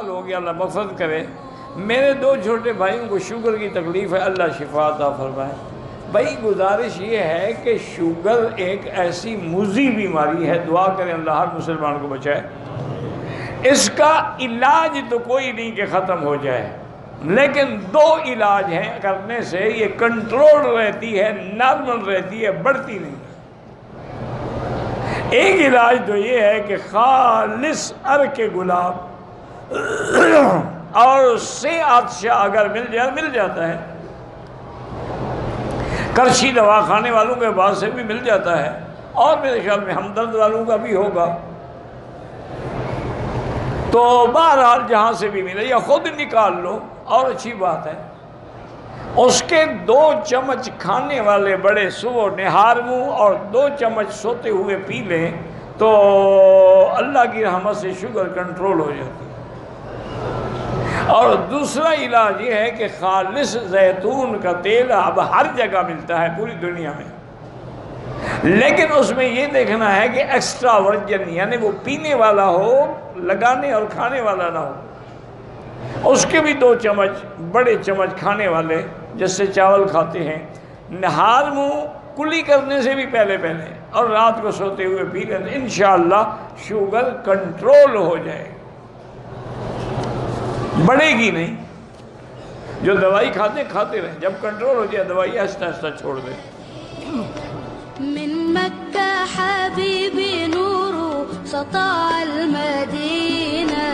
سال ہو گیا، اللہ مغفرت کرے، میرے 2 چھوٹے بھائیوں کو شوگر کی تکلیف ہے، اللہ شفا عطا فرمائے۔ بھائی گزارش یہ ہے کہ شوگر ایک ایسی موذی بیماری ہے، دعا کریں اللہ ہر مسلمان کو بچائے۔ اس کا علاج تو کوئی نہیں کہ ختم ہو جائے، لیکن 2 علاج ہیں کرنے سے یہ کنٹرول رہتی ہے، نارمل رہتی ہے، بڑھتی نہیں۔ ایک علاج تو یہ ہے کہ خالص عرق گلاب اور اس سے عطشہ اگر مل جائے، مل جاتا ہے، کرشی دوا کھانے والوں کے بعد سے بھی مل جاتا ہے، اور میرے خیال میں ہمدرد والوں کا بھی ہوگا، تو بہرحال جہاں سے بھی ملے یا خود نکال لو، اور اچھی بات ہے۔ اس کے 2 چمچ کھانے والے بڑے صبح نہار منہ اور 2 چمچ سوتے ہوئے پی لیں تو اللہ کی رحمت سے شوگر کنٹرول ہو جاتی ہے۔ اور دوسرا علاج یہ ہے کہ خالص زیتون کا تیل اب ہر جگہ ملتا ہے پوری دنیا میں، لیکن اس میں یہ دیکھنا ہے کہ ایکسٹرا ورجن، یعنی وہ پینے والا ہو، لگانے اور کھانے والا نہ ہو۔ اس کے بھی 2 چمچ بڑے چمچ کھانے والے، جس سے چاول کھاتے ہیں، نہار منہ کلی کرنے سے بھی پہلے اور رات کو سوتے ہوئے پی لیں، انشاءاللہ شوگر کنٹرول ہو جائے، بڑھے گی نہیں۔ جو دوائی کھاتے رہیں، جب کنٹرول ہو جائے دوائی آہستہ آہستہ چھوڑ دیں۔ من مكة حبيبي نور سطع المدينة